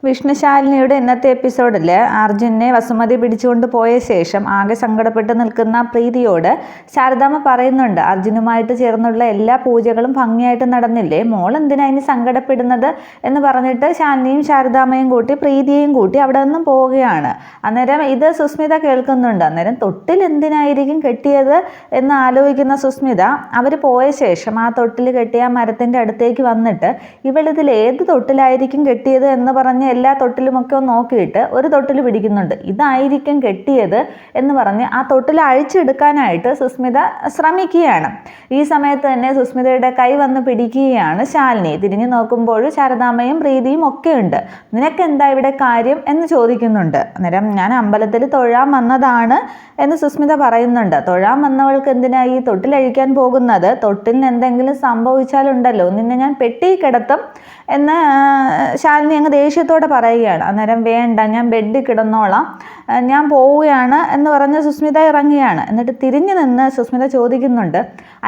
വിഷ്ണുശാലിനിയുടെ ഇന്നത്തെ എപ്പിസോഡിൽ അർജുനെ വസുമതി പിടിച്ചുകൊണ്ട് പോയ ശേഷം ആകെ സങ്കടപ്പെട്ട് നിൽക്കുന്ന പ്രീതിയോട് ശാരദാമ്മ പറയുന്നുണ്ട്, അർജുനുമായിട്ട് ചേർന്നുള്ള എല്ലാ പൂജകളും ഭംഗിയായിട്ട് നടന്നില്ലേ, മോൾ എന്തിനാ ഇനി സങ്കടപ്പെടുന്നത് എന്ന് പറഞ്ഞിട്ട് ശാലിനിയും ശാരദാമ്മയും കൂട്ടി പ്രീതിയെയും കൂട്ടി അവിടെ നിന്നും പോവുകയാണ്. അന്നേരം ഇത് സുസ്മിത കേൾക്കുന്നുണ്ട്. അന്നേരം തൊട്ടിൽ എന്തിനായിരിക്കും കെട്ടിയത് എന്ന് ആലോചിക്കുന്ന സുസ്മിത അവർ പോയ ശേഷം ആ തൊട്ടിൽ കെട്ടിയ മരത്തിൻ്റെ അടുത്തേക്ക് വന്നിട്ട് ഇവളിതിൽ ഏത് തൊട്ടിലായിരിക്കും കെട്ടിയത് എന്ന് പറഞ്ഞ് എല്ലാ തൊട്ടിലുമൊക്കെ നോക്കിയിട്ട് ഒരു തൊട്ടിൽ പിടിക്കുന്നുണ്ട്. ഇതായിരിക്കും കെട്ടിയത് എന്ന് പറഞ്ഞ് ആ തൊട്ടിൽ അഴിച്ചെടുക്കാനായിട്ട് സുസ്മിത ശ്രമിക്കുകയാണ്. ഈ സമയത്ത് തന്നെ സുസ്മിതയുടെ കൈ വന്ന് പിടിക്കുകയാണ് ശാലിനി. തിരിഞ്ഞു നോക്കുമ്പോൾ ശാരദാമ്മയും പ്രീതിയും ഒക്കെ ഉണ്ട്. നിനക്കെന്താ ഇവിടെ കാര്യം എന്ന് ചോദിക്കുന്നുണ്ട്. അന്നേരം ഞാൻ അമ്പലത്തിൽ തൊഴാൻ വന്നതാണ് എന്ന് സുസ്മിത പറയുന്നുണ്ട്. തൊഴാൻ വന്നവൾക്ക് എന്തിനാ ഈ തൊട്ടിലഴിക്കാൻ പോകുന്നത്? തൊട്ടിലിന് എന്തെങ്കിലും സംഭവിച്ചാലുണ്ടല്ലോ നിന്നെ ഞാൻ പെട്ടി കിടത്തും എന്ന് ശാലിനി അങ്ങ് ദേഷ്യത്തോടെ പറയുകയാണ്. അന്നേരം വേണ്ട, ഞാൻ ബെഡിൽ കിടന്നോളാം, ഞാൻ പോവുകയാണ് എന്ന് പറഞ്ഞ് സുസ്മിത ഇറങ്ങുകയാണ്. എന്നിട്ട് തിരിഞ്ഞു നിന്ന് സുസ്മിത ചോദിക്കുന്നുണ്ട്,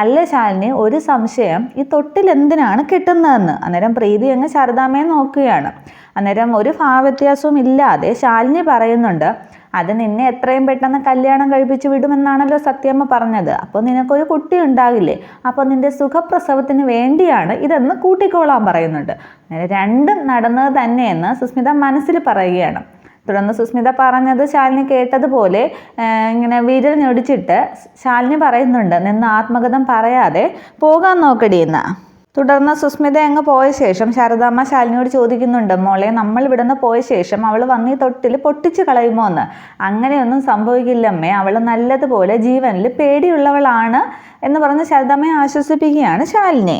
അല്ല ശാലിനി, ഒരു സംശയം, ഈ തൊട്ടിൽ എന്തിനാണ് കിട്ടുന്നതെന്ന്. അന്നേരം പ്രീതി അങ്ങ് ശാരദാമ്മയെ നോക്കുകയാണ്. അന്നേരം ഒരു ഭാവവ്യത്യാസവും ഇല്ലാതെ ശാലിനി പറയുന്നുണ്ട്, അത് നിന്നെ എത്രയും പെട്ടെന്ന് കല്യാണം കഴിപ്പിച്ച് വിടുമെന്നാണല്ലോ സത്യമ്മ പറഞ്ഞത്. അപ്പോൾ നിനക്കൊരു കുട്ടി ഉണ്ടാകില്ലേ, അപ്പോൾ നിന്റെ സുഖപ്രസവത്തിന് വേണ്ടിയാണ് ഇതെന്ന് കൂട്ടിക്കോളാൻ പറയുന്നുണ്ട്. രണ്ടും നടന്നത് തന്നെയെന്ന് സുസ്മിത മനസ്സിൽ പറയുകയാണ്. തുടർന്ന് സുസ്മിത പറഞ്ഞത് ശാലിനി കേട്ടതുപോലെ ഇങ്ങനെ വിരൽ ഞൊടിച്ചിട്ട് ശാലിനി പറയുന്നുണ്ട്, നിന്ന് ആത്മകഥം പറയാതെ പോകാൻ നോക്കടിയെന്ന്. തുടർന്ന് സുസ്മിത അങ്ങ് പോയ ശേഷം ശാരദാമ്മ ശാലിനിയോട് ചോദിക്കുന്നുണ്ട്, മോളെ, നമ്മൾ ഇവിടുന്ന് പോയ ശേഷം അവൾ വന്ന് ഈ തൊട്ടിൽ പൊട്ടിച്ച് കളയുമോ എന്ന്. അങ്ങനെയൊന്നും സംഭവിക്കില്ലമ്മേ, അവൾ നല്ലതുപോലെ ജീവനിൽ പേടിയുള്ളവളാണ് എന്ന് പറഞ്ഞ് ശാരദാമ്മയെ ആശ്വസിപ്പിക്കുകയാണ് ശാലിനി.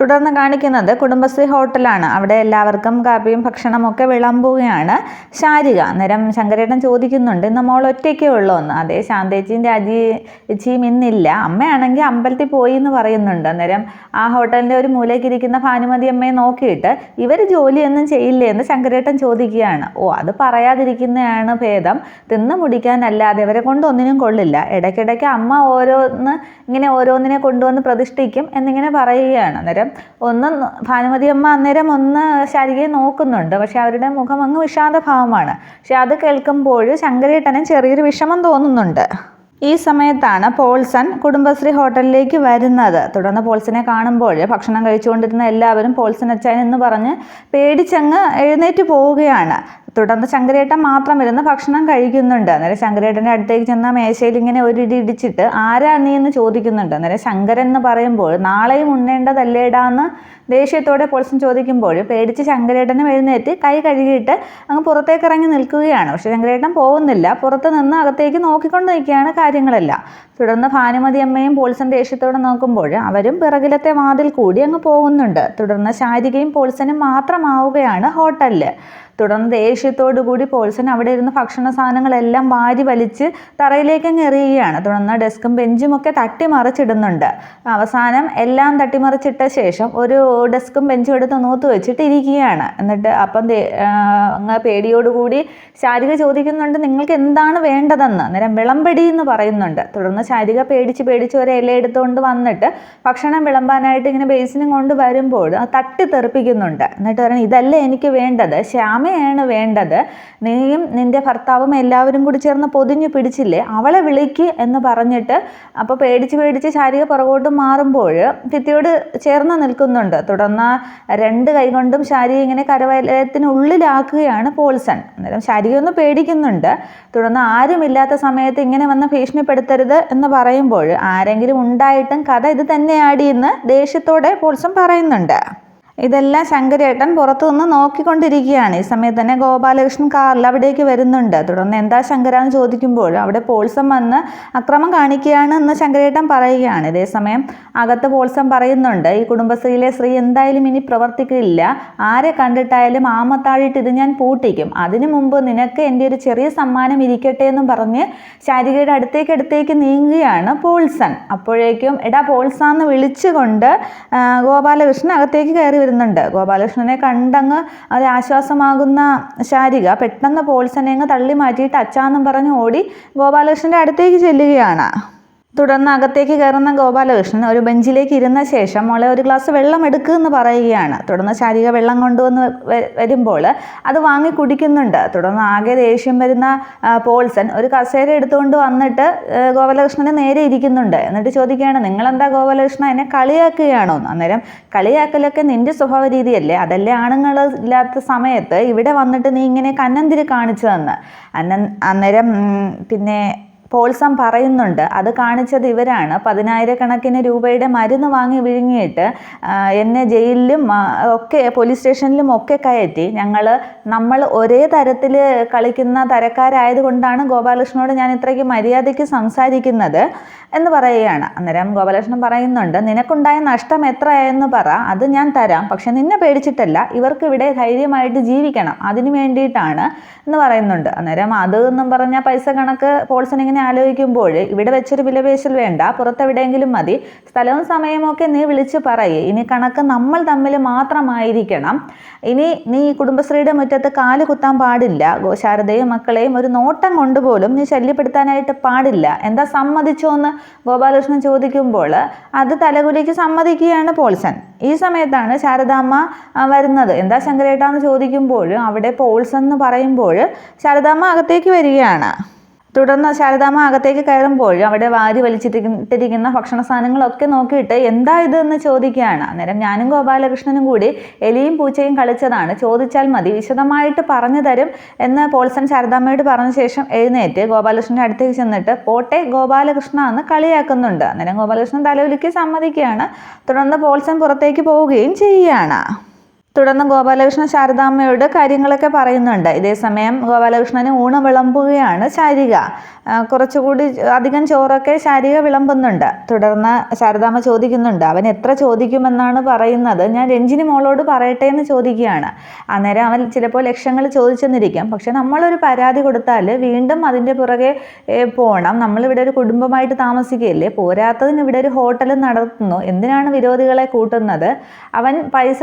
തുടർന്ന് കാണിക്കുന്നത് കുടുംബശ്രീ ഹോട്ടലാണ്. അവിടെ എല്ലാവർക്കും കാപ്പിയും ഭക്ഷണമൊക്കെ വിളമ്പുകയാണ് ശാരിക. അന്നേരം ശങ്കരേട്ടൻ ചോദിക്കുന്നുണ്ട്, ഇന്ന് മോൾ ഒറ്റയ്ക്കേ ഉള്ളൂ എന്ന്. അതേ, ശാന്തേച്ചിയും രാജിച്ചിയും ഇന്നില്ല, അമ്മയാണെങ്കിൽ അമ്പലത്തിൽ പോയി എന്ന് പറയുന്നുണ്ട്. അന്നേരം ആ ഹോട്ടലിൻ്റെ ഒരു മൂലയ്ക്കിരിക്കുന്ന ഭാനുമതി അമ്മയെ നോക്കിയിട്ട് ഇവർ ജോലിയൊന്നും ചെയ്യില്ലേ എന്ന് ശങ്കരേട്ടൻ ചോദിക്കുകയാണ്. ഓ, അത് പറയാതിരിക്കുന്നതാണ് ഭേദം, തിന്ന് മുടിക്കാനല്ലാതെ അവരെ കൊണ്ട് ഒന്നിനും കൊള്ളില്ല. ഇടയ്ക്കിടയ്ക്ക് അമ്മ ഓരോന്നിനെ കൊണ്ടുവന്ന് പ്രതിഷ്ഠിക്കും എന്നിങ്ങനെ പറയുകയാണ്. അന്നേരം ഭാനുമതി അമ്മ അന്നേരം ഒന്ന് ശാരികയെ നോക്കുന്നുണ്ട്. പക്ഷെ അവരുടെ മുഖം അങ്ങ് വിഷാദഭാവമാണ്. പക്ഷെ അത് കേൾക്കുമ്പോൾ ശങ്കരേട്ടനും ചെറിയൊരു വിഷമം തോന്നുന്നുണ്ട്. ഈ സമയത്താണ് പോൾസൺ കുടുംബശ്രീ ഹോട്ടലിലേക്ക് വരുന്നത്. തുടർന്ന് പോൾസനെ കാണുമ്പോൾ ഭക്ഷണം കഴിച്ചുകൊണ്ടിരുന്ന എല്ലാവരും പോൾസൺ അച്ചായൻ എന്ന് പറഞ്ഞ് പേടിച്ചങ്ങ് എഴുന്നേറ്റ് പോവുകയാണ്. തുടർന്ന് ശങ്കരേട്ടൻ മാത്രം ഇരുന്ന് ഭക്ഷണം കഴിക്കുന്നുണ്ട്. അന്നേരം ശങ്കരേട്ടൻ്റെ അടുത്തേക്ക് ചെന്ന മേശയിൽ ഇങ്ങനെ ഒരിടി ഇടിച്ചിട്ട് ആരാ നീ എന്ന് ചോദിക്കുന്നുണ്ട്. അന്നേരം ശങ്കരൻ എന്ന് പറയുമ്പോൾ നാളെയും ഉണ്ണേണ്ടതല്ലേടാന്ന് ദേഷ്യത്തോടെ പോൾസൺ ചോദിക്കുമ്പോൾ പേടിച്ച് ശങ്കരേട്ടനും എഴുന്നേറ്റ് കൈ കഴുകിയിട്ട് അങ്ങ് പുറത്തേക്ക് ഇറങ്ങി നിൽക്കുകയാണ്. പക്ഷെ ശങ്കരേട്ടൻ പോകുന്നില്ല, പുറത്ത് നിന്ന് അകത്തേക്ക് നോക്കിക്കൊണ്ട് നിൽക്കുകയാണ് കാര്യങ്ങളെല്ലാം. തുടർന്ന് ഭാനുമതി അമ്മയും പോൾസൺ ദേഷ്യത്തോടെ നോക്കുമ്പോൾ അവരും പിറകിലത്തെ വാതിൽ കൂടി അങ്ങ് പോകുന്നുണ്ട്. തുടർന്ന് ശാരികയും പോൾസനും മാത്രമാവുകയാണ് ഹോട്ടലിൽ. തുടർന്ന് ദേഷ്യത്തോടു കൂടി പോൾസൺ അവിടെ ഇരുന്ന് ഭക്ഷണ സാധനങ്ങളെല്ലാം വാരി വലിച്ച് തറയിലേക്ക് അങ്ങ് എറിയുകയാണ്. തുടർന്ന് ഡെസ്കും ബെഞ്ചും ഒക്കെ തട്ടിമറിച്ചിടുന്നുണ്ട്. അവസാനം എല്ലാം തട്ടിമറിച്ചിട്ട ശേഷം ഒരു ഡെസ്കും ബെഞ്ചും എടുത്ത് നൂത്ത് വെച്ചിട്ട് ഇരിക്കുകയാണ്. എന്നിട്ട് അപ്പം അങ്ങ് പേടിയോടുകൂടി ശാരിക ചോദിക്കുന്നുണ്ട്, നിങ്ങൾക്ക് എന്താണ് വേണ്ടതെന്ന്. അന്നേരം വിളമ്പടി എന്ന് പറയുന്നുണ്ട്. തുടർന്ന് ശാരിക പേടിച്ച് ഒരു ഇല എടുത്തുകൊണ്ട് വന്നിട്ട് ഭക്ഷണം വിളമ്പാനായിട്ട് ഇങ്ങനെ ബേസിനും കൊണ്ട് വരുമ്പോൾ തട്ടി തെറിപ്പിക്കുന്നുണ്ട്. എന്നിട്ട് പറയുന്നത്, ഇതല്ലേ എനിക്ക് വേണ്ടത്, ശ്യാമയാണ് വേണ്ടത്, നീയും നിന്റെ ഭർത്താവും എല്ലാവരും കൂടി ചേർന്ന് പൊതിഞ്ഞു പിടിച്ചില്ലേ, അവളെ വിളിക്ക് എന്ന് പറഞ്ഞിട്ട് അപ്പോൾ പേടിച്ച് ശാരിക പുറകോട്ട് മാറുമ്പോൾ ഭിത്തിയോട് ചേർന്ന് നിൽക്കുന്നുണ്ട്. തുടർന്ന് രണ്ട് കൈകൊണ്ടും ശാരിക ഇങ്ങനെ കരവലയത്തിനുള്ളിലാക്കുകയാണ് പോൾസൺ. അന്നേരം ശാരിക ഒന്ന് പേടിക്കുന്നുണ്ട്. തുടർന്ന് ആരുമില്ലാത്ത സമയത്ത് ഇങ്ങനെ വന്ന് ഭീഷണിപ്പെടുത്തരുത് എന്ന് പറയുമ്പോൾ ആരെങ്കിലും ഉണ്ടായിട്ടും കഥ ഇത് തന്നെയാടി എന്ന് ദേഷ്യത്തോടെ പോൾസൺ പറയുന്നുണ്ട്. ഇതെല്ലാം ശങ്കരേട്ടൻ പുറത്തു നിന്ന് നോക്കിക്കൊണ്ടിരിക്കുകയാണ്. ഈ സമയത്ത് തന്നെ ഗോപാലകൃഷ്ണൻ കാറിൽ അവിടേക്ക് വരുന്നുണ്ട്. തുടർന്ന് എന്താ ശങ്കര എന്ന് ചോദിക്കുമ്പോൾ അവിടെ പോൾസൺ വന്ന് അക്രമം കാണിക്കുകയാണ് എന്ന് ശങ്കരേട്ടൻ പറയുകയാണ്. ഇതേസമയം അകത്ത് പോൾസൺ പറയുന്നുണ്ട്, ഈ കുടുംബശ്രീയിലെ സ്ത്രീ എന്തായാലും ഇനി പ്രവർത്തിക്കില്ല, ആരെ കണ്ടിട്ടായാലും ആമത്താഴിട്ട് ഇത് ഞാൻ പൂട്ടിക്കും, അതിനു മുമ്പ് നിനക്ക് എൻ്റെ ഒരു ചെറിയ സമ്മാനം ഇരിക്കട്ടെ എന്നും പറഞ്ഞ് ശാരികയുടെ അടുത്തേക്ക് നീങ്ങുകയാണ് പോൾസൺ. അപ്പോഴേക്കും എടാ പോൾസാന്ന് വിളിച്ചുകൊണ്ട് ഗോപാലകൃഷ്ണൻ അകത്തേക്ക് കയറി വരുന്നുണ്ട്. ഗോപാലകൃഷ്ണനെ കണ്ടങ്ങ് അത് ആശ്വാസമാകുന്ന ശാരിക പെട്ടെന്ന് പോൾസനെ അങ്ങ് തള്ളി മാറ്റിയിട്ട് അച്ചാന്നും പറഞ്ഞ് ഓടി ഗോപാലകൃഷ്ണൻ്റെ അടുത്തേക്ക് ചെല്ലുകയാണ്. തുടർന്ന് അകത്തേക്ക് കയറുന്ന ഗോപാലകൃഷ്ണൻ ഒരു ബെഞ്ചിലേക്ക് ഇരുന്ന ശേഷം മോളെ ഒരു ഗ്ലാസ് വെള്ളം എടുക്കുമെന്ന് പറയുകയാണ്. തുടർന്ന് ശാരിക വെള്ളം കൊണ്ടുവന്ന് വരുമ്പോൾ അത് വാങ്ങി കുടിക്കുന്നുണ്ട്. തുടർന്ന് ആകെ ദേഷ്യം വരുന്ന പോൾസൺ ഒരു കസേര എടുത്തുകൊണ്ട് വന്നിട്ട് ഗോപാലകൃഷ്ണന് നേരെ ഇരിക്കുന്നുണ്ട്. എന്നിട്ട് ചോദിക്കുകയാണ്, നിങ്ങളെന്താ ഗോപാലകൃഷ്ണ എന്നെ കളിയാക്കുകയാണോ? അന്നേരം കളിയാക്കലൊക്കെ നിന്റെ സ്വഭാവ രീതിയല്ലേ, അതല്ലേ ആണുങ്ങളില്ലാത്ത സമയത്ത് ഇവിടെ വന്നിട്ട് നീ ഇങ്ങനെ കന്നന്തിരി കാണിച്ചതെന്ന്. അന്നേരം പിന്നെ പോൾസം പറയുന്നുണ്ട്, അത് കാണിച്ചത് ഇവരാണ്. 10,000 രൂപയുടെ മരുന്ന് വാങ്ങി വിഴുങ്ങിയിട്ട് എന്നെ ജയിലിലും ഒക്കെ പോലീസ് സ്റ്റേഷനിലും ഒക്കെ കയറ്റി. നമ്മൾ ഒരേ തരത്തിൽ കളിക്കുന്ന തരക്കാരായതുകൊണ്ടാണ് ഗോപാലകൃഷ്ണനോട് ഞാൻ ഇത്രയ്ക്ക് മര്യാദയ്ക്ക് സംസാരിക്കുന്നത് എന്ന് പറയുകയാണ്. അന്നേരം ഗോപാലകൃഷ്ണൻ പറയുന്നുണ്ട്, നിനക്കുണ്ടായ നഷ്ടം എത്രയായെന്ന് പറ, അത് ഞാൻ തരാം. പക്ഷെ നിന്നെ പേടിച്ചിട്ടല്ല, ഇവർക്ക് ഇവിടെ ധൈര്യമായിട്ട് ജീവിക്കണം, അതിന് വേണ്ടിയിട്ടാണ് എന്ന് പറയുന്നുണ്ട്. അന്നേരം അത് എന്നും പറഞ്ഞാൽ പൈസ കണക്ക് പോൾസൺ ഇങ്ങനെ ആലോചിക്കുമ്പോൾ ഇവിടെ വെച്ചൊരു വിലപേശൽ വേണ്ട, പുറത്തെവിടെയെങ്കിലും മതി, സ്ഥലവും സമയവും ഒക്കെ നീ വിളിച്ച് പറയേ. ഇനി കണക്ക് നമ്മൾ തമ്മിൽ മാത്രമായിരിക്കണം. ഇനി നീ കുടുംബശ്രീയുടെ മുറ്റത്ത് കാല് കുത്താൻ പാടില്ല, ശാരദയും മക്കളെയും ഒരു നോട്ടം കൊണ്ടുപോലും നീ ശല്യപ്പെടുത്താനായിട്ട് പാടില്ല. എന്താ സമ്മതിച്ചോന്ന് ഗോപാലകൃഷ്ണൻ ചോദിക്കുമ്പോൾ അത് തലകുലിക്ക് സമ്മതിക്കുകയാണ് പോൾസൺ. ഈ സമയത്താണ് ശാരദാമ്മ വരുന്നത്. എന്താ ശങ്കരേട്ടാന്ന് ചോദിക്കുമ്പോൾ അവിടെ പോൾസൺ എന്ന് പറയുമ്പോൾ ശാരദാമ്മ അകത്തേക്ക് വരികയാണ്. തുടർന്ന് ശാരദാമ്മ അകത്തേക്ക് കയറുമ്പോൾ അവിടെ വാരി വലിച്ചിട്ടിരിക്കുന്ന ഭക്ഷണ സാധനങ്ങളൊക്കെ നോക്കിയിട്ട് എന്താ ഇത് എന്ന് ചോദിക്കുകയാണ്. അന്നേരം ഞാനും ഗോപാലകൃഷ്ണനും കൂടി എലിയും പൂച്ചയും കളിച്ചതാണ്, ചോദിച്ചാൽ മതി, വിശദമായിട്ട് പറഞ്ഞു തരും എന്ന് പോൾസൺ ശാരദാമ്മയോട് പറഞ്ഞ ശേഷം എഴുന്നേറ്റ് ഗോപാലകൃഷ്ണൻ്റെ അടുത്തേക്ക് ചെന്നിട്ട് പോട്ടെ ഗോപാലകൃഷ്ണ എന്ന് കളിയാക്കുന്നുണ്ട്. അന്നേരം ഗോപാലകൃഷ്ണൻ തലവിലിക്ക് സമ്മതിക്കുകയാണ്. തുടർന്ന് പോൾസൺ പുറത്തേക്ക് പോവുകയും ചെയ്യുകയാണ്. തുടർന്ന് ഗോപാലകൃഷ്ണൻ ശാരദാമ്മയോട് കാര്യങ്ങളൊക്കെ പറയുന്നുണ്ട്. ഇതേസമയം ഗോപാലകൃഷ്ണന് ഊണ് വിളമ്പുകയാണ് ശാരിക. കുറച്ചുകൂടി അധികം ചോറൊക്കെ ശാരിക വിളമ്പുന്നുണ്ട്. തുടർന്ന് ശാരദാമ്മ ചോദിക്കുന്നുണ്ട്, അവൻ എത്ര ചോദിക്കുമെന്നാണ് പറയുന്നത്, ഞാൻ രഞ്ജിനി മോളോട് പറയട്ടെ എന്ന് ചോദിക്കുകയാണ്. അന്നേരം അവൻ ചിലപ്പോൾ ലക്ഷങ്ങൾ ചോദിച്ചെന്നിരിക്കും, പക്ഷെ നമ്മളൊരു പരാതി കൊടുത്താൽ വീണ്ടും അതിൻ്റെ പുറകെ പോകണം. നമ്മളിവിടെ ഒരു കുടുംബമായിട്ട് താമസിക്കുകയല്ലേ, പോരാത്തതിന് ഇവിടെ ഒരു ഹോട്ടൽ നടത്തുന്നു, എന്തിനാണ് വിരോധികളെ കൂട്ടുന്നത്? അവൻ പൈസ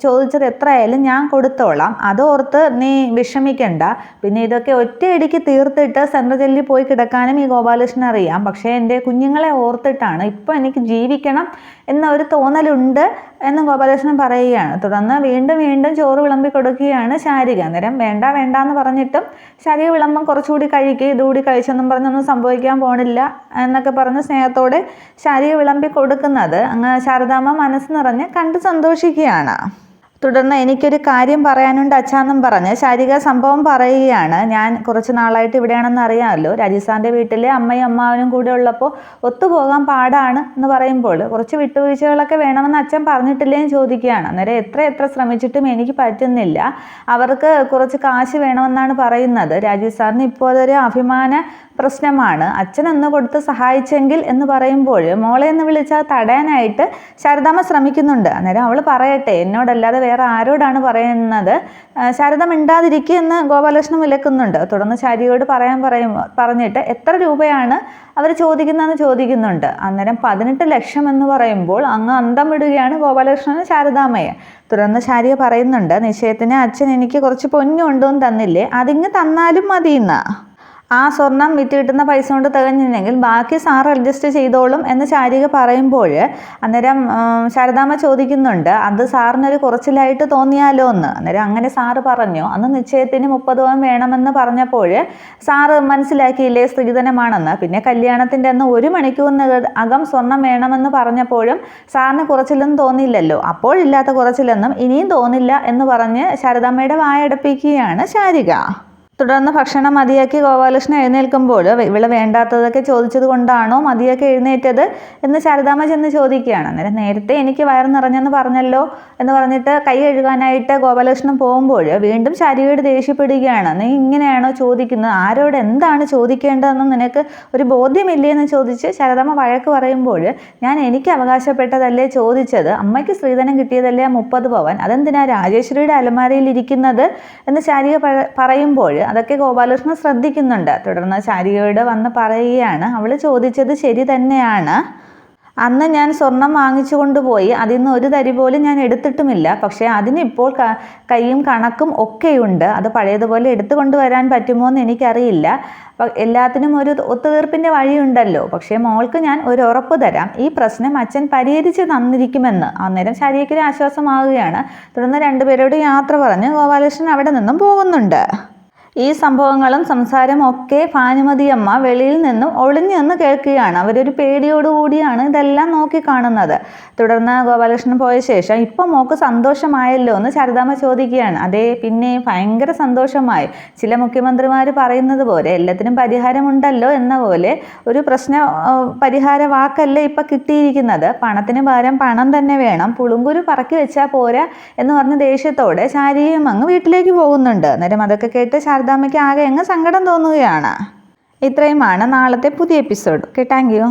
ചോദിച്ച എത്രയായാലും ഞാൻ കൊടുത്തോളാം, അതോർത്ത് നീ വിഷമിക്കണ്ട. പിന്നെ ഇതൊക്കെ ഒറ്റയടിക്ക് തീർത്തിട്ട് സെൻട്രൽ ജയിലിൽ പോയി കിടക്കാനും ഈ ഗോപാലകൃഷ്ണൻ അറിയാം, പക്ഷേ എൻ്റെ കുഞ്ഞുങ്ങളെ ഓർത്തിട്ടാണ്, ഇപ്പം എനിക്ക് ജീവിക്കണം എന്ന ഒരു തോന്നലുണ്ട് എന്ന് ഗോപാലകൃഷ്ണൻ പറയുകയാണ്. തുടർന്ന് വീണ്ടും വീണ്ടും ചോറ് വിളമ്പി കൊടുക്കുകയാണ് ശാരിക. അന്നേരം വേണ്ട വേണ്ട എന്ന് പറഞ്ഞിട്ടും ശാരിക വിളമ്പം കുറച്ചുകൂടി കഴിക്കുക, ഇതുകൂടി കഴിച്ചെന്നും പറഞ്ഞൊന്നും സംഭവിക്കാൻ പോണില്ല എന്നൊക്കെ പറഞ്ഞ് സ്നേഹത്തോടെ ശാരിക വിളമ്പി കൊടുക്കുന്നത് അങ്ങ് ശാരദാമ്മ മനസ്സ് നിറഞ്ഞ് കണ്ട് സന്തോഷിക്കുകയാണ്. തുടർന്ന് എനിക്കൊരു കാര്യം പറയാനുണ്ട് അച്ഛാന്നും പറഞ്ഞ് ശാരിക സംഭവം പറയുകയാണ്. ഞാൻ കുറച്ച് നാളായിട്ട് ഇവിടെയാണെന്ന് അറിയാമല്ലോ, രാജസ്ഥാൻ്റെ വീട്ടിലെ അമ്മയും അമ്മാവനും കൂടെ ഉള്ളപ്പോൾ ഒത്തുപോകാൻ പാടാണ് എന്ന് പറയുമ്പോൾ കുറച്ച് വിട്ടുവീഴ്ചകളൊക്കെ വേണമെന്ന് അച്ഛൻ പറഞ്ഞിട്ടില്ലേ എന്ന് ചോദിക്കുകയാണ്. അന്നേരം എത്ര ശ്രമിച്ചിട്ടും എനിക്ക് പറ്റുന്നില്ല, അവർക്ക് കുറച്ച് കാശ് വേണമെന്നാണ് പറയുന്നത്. രാജസ്ഥാനിന് ഇപ്പോൾ അതൊരു അഭിമാന പ്രശ്നമാണ്, അച്ഛൻ ഒന്ന് കൊടുത്ത് സഹായിച്ചെങ്കിൽ എന്ന് പറയുമ്പോൾ മോളെ എന്ന് വിളിച്ചാൽ തടയാനായിട്ട് ശാരദാമ്മ ശ്രമിക്കുന്നുണ്ട്. അന്നേരം അവൾ പറയട്ടെ, എന്നോടല്ലാതെ വേറെ ആരോടാണ് പറയുന്നത്, ശാരദ മിണ്ടാതിരിക്കുക എന്ന് ഗോപാലകൃഷ്ണൻ വിലക്കുന്നുണ്ട്. തുടർന്ന് ശാരികയോട് പറഞ്ഞിട്ട് എത്ര രൂപയാണ് അവർ ചോദിക്കുന്നതെന്ന് ചോദിക്കുന്നുണ്ട്. അന്നേരം 18 ലക്ഷം എന്ന് പറയുമ്പോൾ അങ്ങ് അന്തം വിടുകയാണ് ഗോപാലകൃഷ്ണന് ശാരദാമ്മയെ. തുടർന്ന് ശാരിക പറയുന്നുണ്ട്, നിശ്ചയത്തിന് അച്ഛൻ എനിക്ക് കുറച്ച് പൊന്നു കൊണ്ടുവന്ന് തന്നില്ലേ, അതിങ്ങ് തന്നാലും മതിയെന്ന്. ആ സ്വർണം വിറ്റ് കിട്ടുന്ന പൈസ കൊണ്ട് തികഞ്ഞില്ലെങ്കിൽ ബാക്കി സാറ് അഡ്ജസ്റ്റ് ചെയ്തോളും എന്ന് ശാരിക പറയുമ്പോൾ അന്നേരം ശാരദാമ്മ ചോദിക്കുന്നുണ്ട്, അത് സാറിനൊരു കുറച്ചിലായിട്ട് തോന്നിയാലോ എന്ന്. അന്നേരം അങ്ങനെ സാറ് പറഞ്ഞു, അന്ന് നിശ്ചയത്തിന് 30 പവൻ വേണമെന്ന് പറഞ്ഞപ്പോൾ സാറ് മനസ്സിലാക്കിയില്ലേ സ്ത്രീധനമാണെന്ന്. പിന്നെ കല്യാണത്തിൻ്റെ അന്ന് 1 മണിക്കൂറിന് അകം സ്വർണം വേണമെന്ന് പറഞ്ഞപ്പോഴും സാറിന് കുറച്ചില്ലെന്ന് തോന്നിയില്ലല്ലോ, അപ്പോഴില്ലാത്ത കുറച്ചില്ലെന്നും ഇനിയും തോന്നില്ല എന്ന് പറഞ്ഞ് ശാരദാമ്മയുടെ വായടപ്പിക്കുകയാണ് ശാരിക. തുടർന്ന് ഭക്ഷണം മതിയാക്കി ഗോപാലകൃഷ്ണൻ എഴുന്നേൽക്കുമ്പോൾ ഇവള് വേണ്ടാത്തതൊക്കെ ചോദിച്ചത് കൊണ്ടാണോ മതിയാക്കി എഴുന്നേറ്റത് എന്ന് ശാരദാമ്മ ചെന്ന് ചോദിക്കുകയാണ്. അന്നേരം നേരത്തെ എനിക്ക് വയറ് നിറഞ്ഞെന്ന് പറഞ്ഞല്ലോ എന്ന് പറഞ്ഞിട്ട് കൈ കഴുകാനായിട്ട് ഗോപാലകൃഷ്ണൻ പോകുമ്പോൾ വീണ്ടും ശാരികയോട് ദേഷ്യപ്പെടുകയാണ്. നീ ഇങ്ങനെയാണോ ചോദിക്കുന്നത്, ആരോട് എന്താണ് ചോദിക്കേണ്ടതെന്ന് നിനക്ക് ഒരു ബോധ്യമില്ലേ എന്ന് ചോദിച്ച് ശാരദാമ്മ വഴക്ക് പറയുമ്പോൾ ഞാൻ എനിക്ക് അവകാശപ്പെട്ടതല്ലേ ചോദിച്ചത്, അമ്മയ്ക്ക് സ്ത്രീധനം കിട്ടിയതല്ലേ 30 പവൻ, അതെന്തിനാ രാജേശ്വരിയുടെ അലമാരയിൽ ഇരിക്കുന്നത് എന്ന് ശാരിക പറയുമ്പോൾ അതൊക്കെ ഗോപാലകൃഷ്ണൻ ശ്രദ്ധിക്കുന്നുണ്ട്. തുടർന്ന് ശാരികയോട് വന്ന് പറയുകയാണ്, അവൾ ചോദിച്ചത് ശരി തന്നെയാണ്, അന്ന് ഞാൻ സ്വർണം വാങ്ങിച്ചു കൊണ്ടുപോയി, അതിൽ നിന്ന് ഒരു തരി പോലും ഞാൻ എടുത്തിട്ടുമില്ല. പക്ഷേ അതിനിപ്പോൾ കൈയും കണക്കും ഒക്കെയുണ്ട്. അത് പഴയതുപോലെ എടുത്തു കൊണ്ടുവരാൻ പറ്റുമോ എന്ന് എനിക്കറിയില്ല. എല്ലാത്തിനും ഒരു ഒത്തുതീർപ്പിൻ്റെ വഴിയുണ്ടല്ലോ. പക്ഷേ മോൾക്ക് ഞാൻ ഒരു ഉറപ്പ് തരാം, ഈ പ്രശ്നം അച്ഛൻ പരിഹരിച്ച് തന്നിരിക്കുമെന്ന്. അന്നേരം ശാരികയ്ക്കൊരു ആശ്വാസമാവുകയാണ്. തുടർന്ന് രണ്ടുപേരോട് യാത്ര പറഞ്ഞ് ഗോപാലകൃഷ്ണൻ അവിടെ നിന്നും പോകുന്നുണ്ട്. ഈ സംഭവങ്ങളും സംസാരവും ഒക്കെ ഭാനുമതിയമ്മ വെളിയിൽ നിന്നും ഒളിഞ്ഞു നിന്ന് കേൾക്കുകയാണ്. അവരൊരു പേടിയോടുകൂടിയാണ് ഇതെല്ലാം നോക്കിക്കാണുന്നത്. തുടർന്ന് ഗോപാലകൃഷ്ണൻ പോയ ശേഷം ഇപ്പം മോൾക്ക് സന്തോഷമായല്ലോ എന്ന് ശാരദാമ്മ ചോദിക്കുകയാണ്. അതെ, പിന്നെ ഭയങ്കര സന്തോഷമായി. ചില മുഖ്യമന്ത്രിമാർ പറയുന്നത് പോലെ എല്ലാത്തിനും പരിഹാരമുണ്ടല്ലോ എന്ന പോലെ ഒരു പ്രശ്ന പരിഹാര വാക്കല്ലേ ഇപ്പം കിട്ടിയിരിക്കുന്നത്. പണത്തിന് പകരം പണം തന്നെ വേണം, പുളുങ്കുരു പറക്കി വെച്ചാൽ പോരാ എന്ന് പറഞ്ഞ ദേഷ്യത്തോടെ ശാരികയും അങ്ങ് വീട്ടിലേക്ക് പോകുന്നുണ്ട്. അന്നേരം അതൊക്കെ കേട്ട് ശാരദാമ്മയ്ക്ക് ആകെ അങ്ങ് സങ്കടം തോന്നുകയാണ്. ഇത്രയുമാണ് നാളത്തെ പുതിയ എപ്പിസോഡ്. Okay, thank you.